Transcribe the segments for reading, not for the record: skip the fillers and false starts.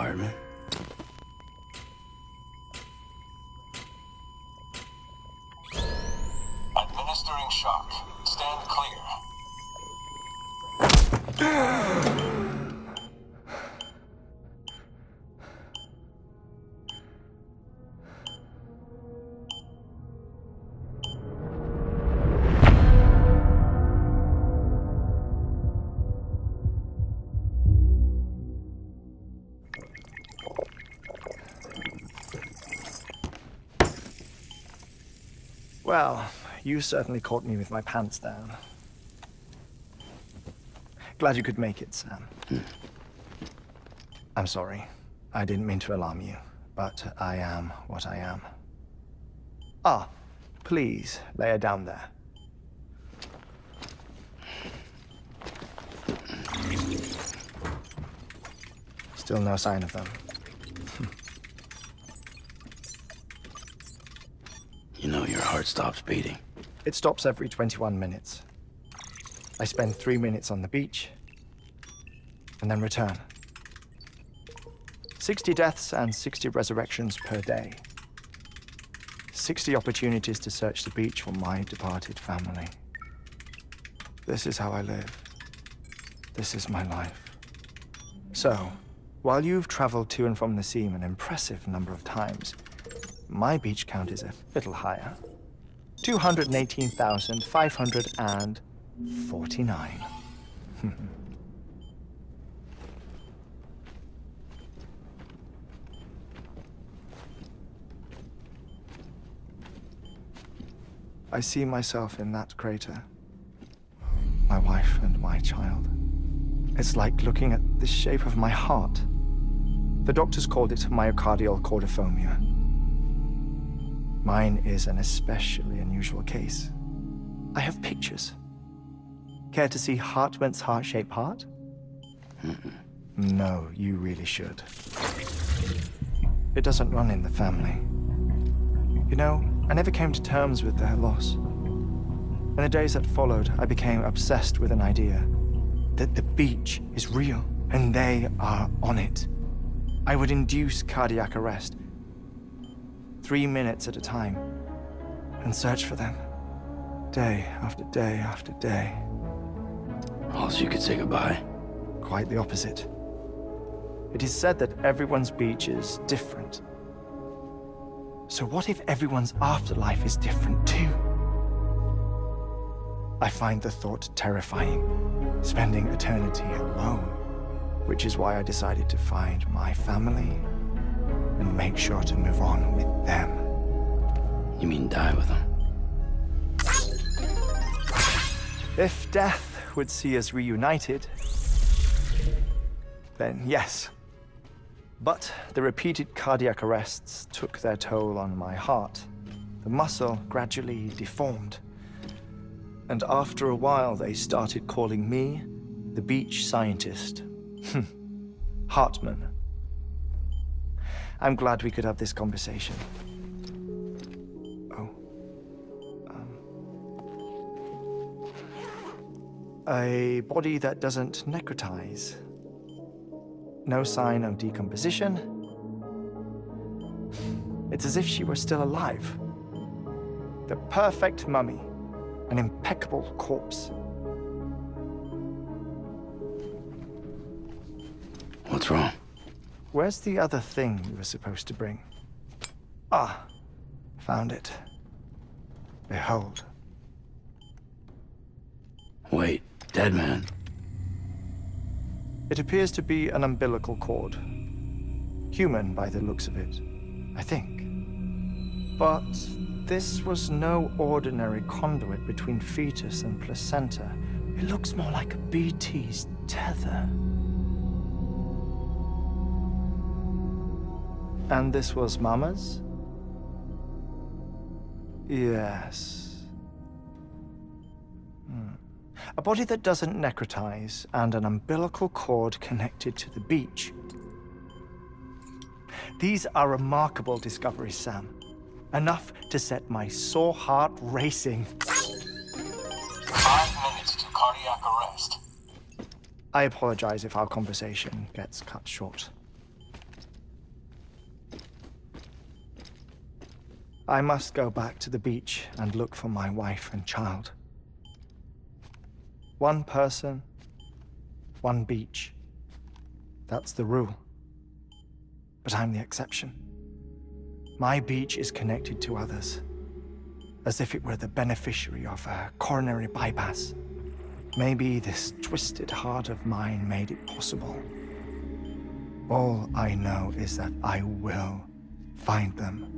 Heartman. Administering shock. Stand clear. Well, you certainly caught me with my pants down. Glad you could make it, Sam. I'm sorry. I didn't mean to alarm you, but I am what I am. Ah, please, lay her down there. Still no sign of them. You know your heart stops beating. It stops every 21 minutes. I spend 3 minutes on the beach, and then return. 60 deaths and 60 resurrections per day. 60 opportunities to search the beach for my departed family. This is how I live. This is my life. So, while you've traveled to and from the seam an impressive number of times, my beach count is a little higher. 218,549. I see myself in that crater. My wife and my child. It's like looking at the shape of my heart. The doctors called it myocardial chordophobia. Mine is an especially unusual case. I have pictures. Care to see Heartman's heart-shaped heart? No, you really should. It doesn't run in the family. You know, I never came to terms with their loss. In the days that followed, I became obsessed with an idea that the beach is real and they are on it. I would induce cardiac arrest, 3 minutes at a time, and search for them, day after day after day. Also, you could say goodbye. Quite the opposite. It is said that everyone's beach is different. So what if everyone's afterlife is different too? I find the thought terrifying, spending eternity alone, which is why I decided to find my family and make sure to move on with them. You mean die with them? If death would see us reunited, then yes. But the repeated cardiac arrests took their toll on my heart. The muscle gradually deformed. And after a while, they started calling me the beach scientist. Heartman. I'm glad we could have this conversation. Oh. A body that doesn't necrotize. No sign of decomposition. It's as if she were still alive. The perfect mummy. An impeccable corpse. What's wrong? Where's the other thing you were supposed to bring? Ah, found it. Behold. Wait, dead man. It appears to be an umbilical cord. Human by the looks of it, I think. But this was no ordinary conduit between fetus and placenta. It looks more like a BT's tether. And this was Mama's? Yes. A body that doesn't necrotize and an umbilical cord connected to the beach. These are remarkable discoveries, Sam. Enough to set my sore heart racing. 5 minutes to cardiac arrest. I apologize if our conversation gets cut short. I must go back to the beach and look for my wife and child. One person, one beach. That's the rule. But I'm the exception. My beach is connected to others, as if it were the beneficiary of a coronary bypass. Maybe this twisted heart of mine made it possible. All I know is that I will find them.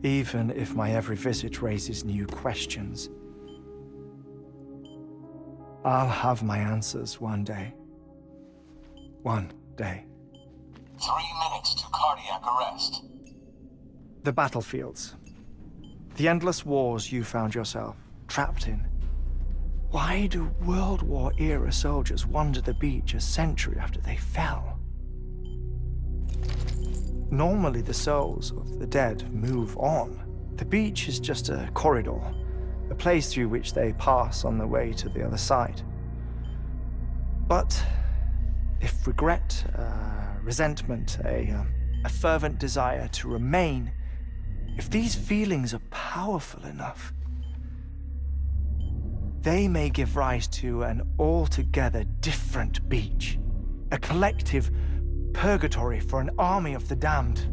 Even if my every visit raises new questions, I'll have my answers one day. One day. 3 minutes to cardiac arrest. The battlefields. The endless wars you found yourself trapped in. Why do World War-era soldiers wander the beach a century after they fell? Normally, the souls of the dead move on. The beach is just a corridor, a place through which they pass on the way to the other side. But if regret, resentment, a fervent desire to remain, if these feelings are powerful enough, they may give rise to an altogether different beach, a collective purgatory for an army of the damned.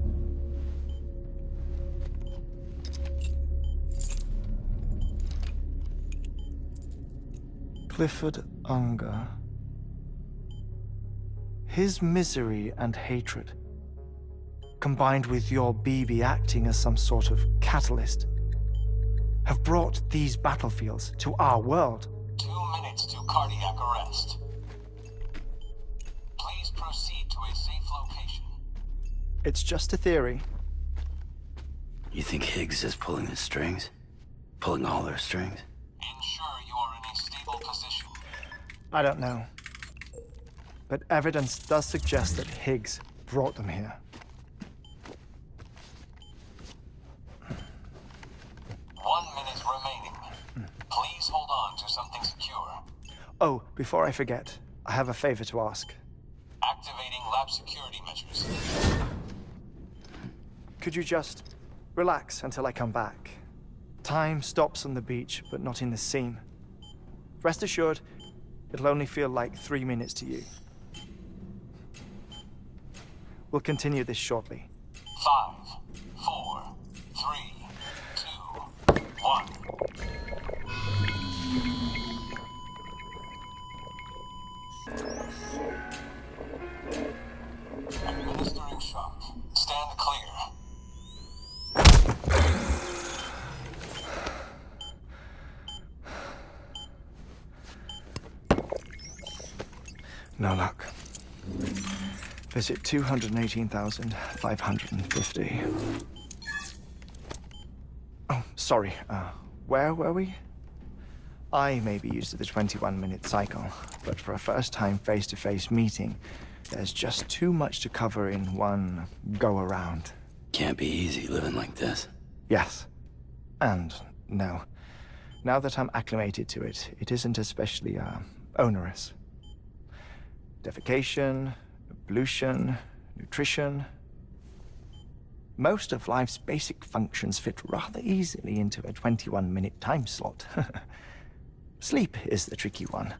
Clifford Unger. His misery and hatred, combined with your BB acting as some sort of catalyst, have brought these battlefields to our world. 2 minutes to cardiac arrest. Please proceed to a safe location. It's just a theory. You think Higgs is pulling the strings? Pulling all their strings? Ensure you are in a stable position. I don't know. But evidence does suggest that Higgs brought them here. 1 minute remaining. Please hold on to something secure. Oh, before I forget, I have a favor to ask. Activating lab security measures. Could you just relax until I come back? Time stops on the beach, but not in the scene. Rest assured, it'll only feel like 3 minutes to you. We'll continue this shortly. 5, 4, 3, 2, 1. Administering shock. Stand clear. No luck. Visit 218,550. Oh, sorry. Where were we? I may be used to the 21-minute cycle, but for a first-time face-to-face meeting, there's just too much to cover in one go-around. Can't be easy living like this. Yes. And no. Now that I'm acclimated to it, it isn't especially, onerous. Defecation, ablution, nutrition. Most of life's basic functions fit rather easily into a 21-minute time slot. Sleep is the tricky one.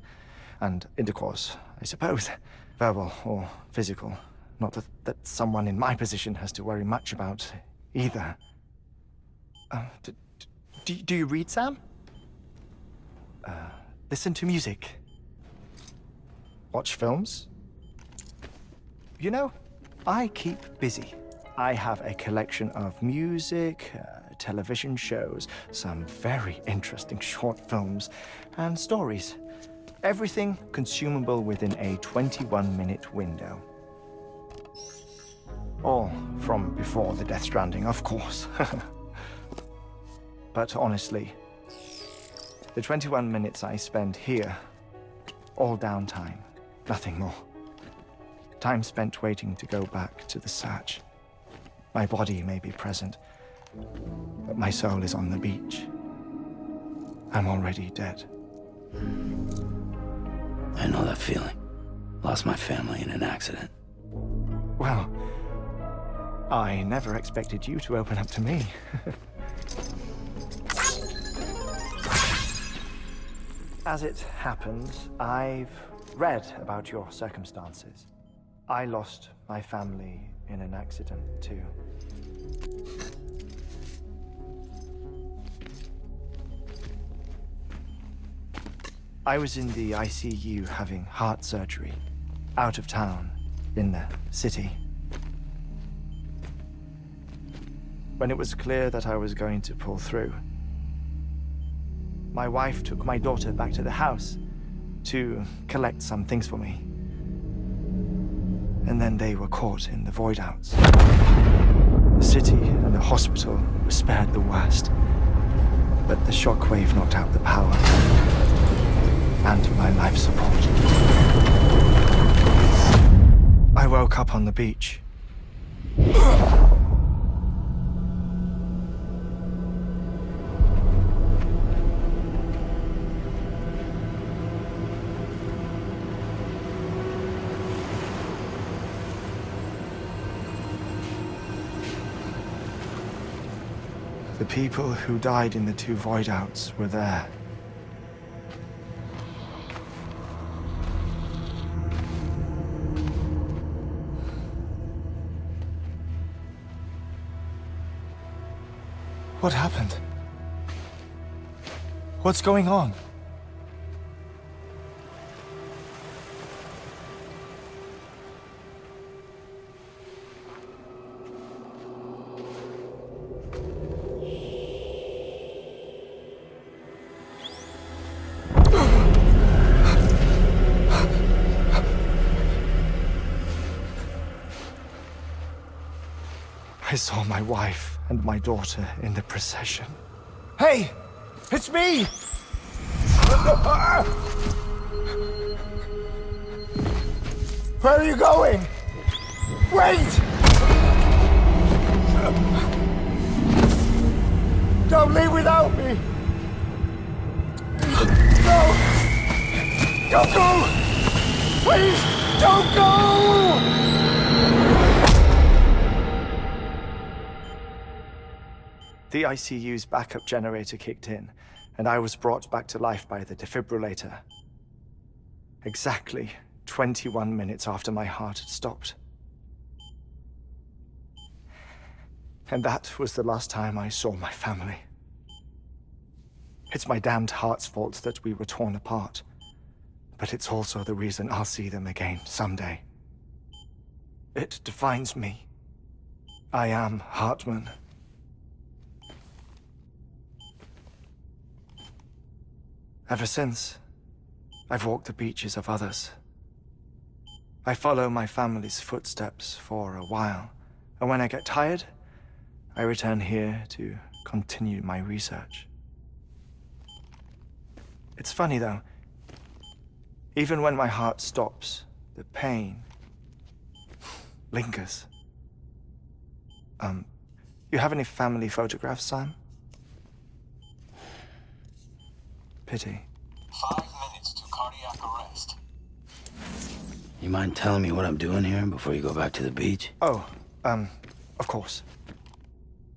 And intercourse, I suppose. Verbal or physical. Not that someone in my position has to worry much about either. Do you read, Sam? Listen to music. Watch films. You know, I keep busy. I have a collection of music, television shows, some very interesting short films, and stories. Everything consumable within a 21-minute window. All from before the Death Stranding, of course. But honestly, the 21 minutes I spend here, all downtime, nothing more. Time spent waiting to go back to the search. My body may be present, but my soul is on the beach. I'm already dead. I know that feeling. Lost my family in an accident. Well, I never expected you to open up to me. As it happens, I've read about your circumstances. I lost my family in an accident, too. I was in the ICU having heart surgery, out of town, in the city. When it was clear that I was going to pull through, my wife took my daughter back to the house to collect some things for me. And then they were caught in the void-outs. The city and the hospital were spared the worst, but the shockwave knocked out the power and my life support. I woke up on the beach. The people who died in the 2 void-outs were there. What happened? What's going on? I saw my wife and my daughter in the procession. Hey! It's me! Where are you going? Wait! Don't leave without me! No! Don't go! Please, don't go! The ICU's backup generator kicked in, and I was brought back to life by the defibrillator. Exactly 21 minutes after my heart had stopped. And that was the last time I saw my family. It's my damned heart's fault that we were torn apart, but it's also the reason I'll see them again someday. It defines me. I am Heartman. Ever since, I've walked the beaches of others. I follow my family's footsteps for a while, and when I get tired, I return here to continue my research. It's funny though, even when my heart stops, the pain lingers. You have any family photographs, Sam? Pity. 5 minutes to cardiac arrest. You mind telling me what I'm doing here before you go back to the beach? Oh, of course.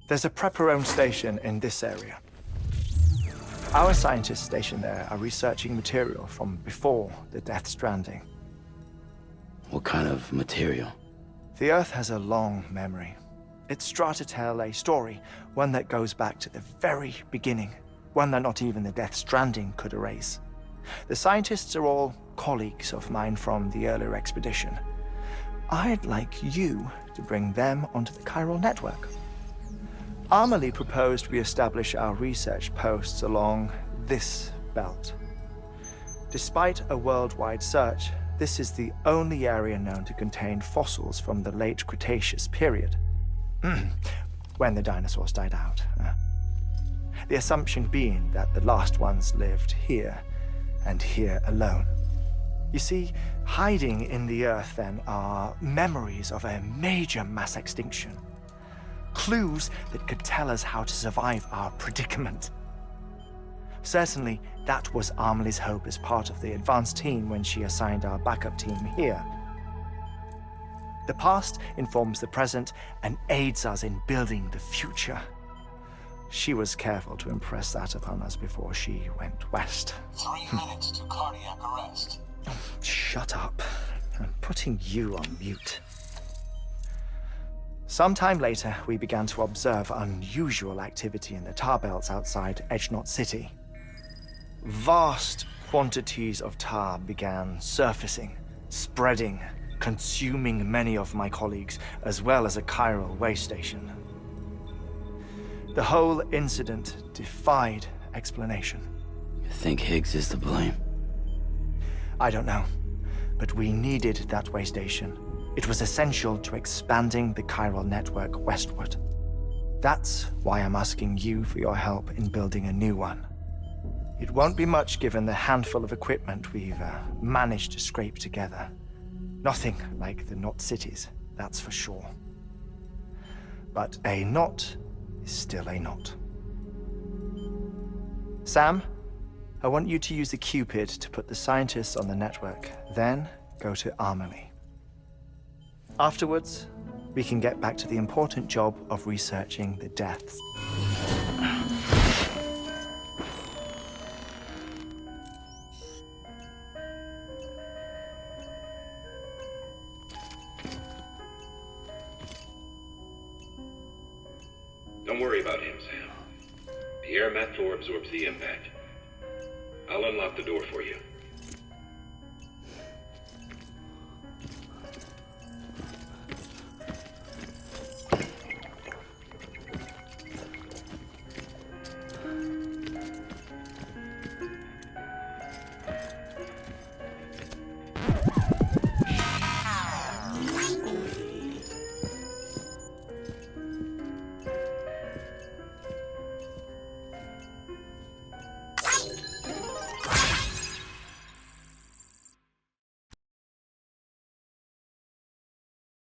There's a prepper-owned station in this area. Our scientists stationed there are researching material from before the Death Stranding. What kind of material? The Earth has a long memory. It's trying to tell a story, one that goes back to the very beginning. One that not even the Death Stranding could erase. The scientists are all colleagues of mine from the earlier expedition. I'd like you to bring them onto the chiral network. Amelie proposed we establish our research posts along this belt. Despite a worldwide search, this is the only area known to contain fossils from the late Cretaceous period, when the dinosaurs died out. The assumption being that the last ones lived here, and here alone. You see, hiding in the Earth then are memories of a major mass extinction. Clues that could tell us how to survive our predicament. Certainly, that was Amelie's hope as part of the advanced team when she assigned our backup team here. The past informs the present and aids us in building the future. She was careful to impress that upon us before she went west. 3 minutes to cardiac arrest. Shut up. I'm putting you on mute. Sometime later, we began to observe unusual activity in the tar belts outside Edgenot City. Vast quantities of tar began surfacing, spreading, consuming many of my colleagues, as well as a chiral way station. The whole incident defied explanation. You think Higgs is to blame? I don't know, but we needed that way station. It was essential to expanding the chiral network westward. That's why I'm asking you for your help in building a new one. It won't be much given the handful of equipment we've managed to scrape together. Nothing like the knot cities, that's for sure. But a knot is still a knot. Sam, I want you to use the Cupid to put the scientists on the network, then go to Armory. Afterwards, we can get back to the important job of researching the deaths. Don't worry about him, Sam. The air mat floor absorbs the impact. I'll unlock the door for you.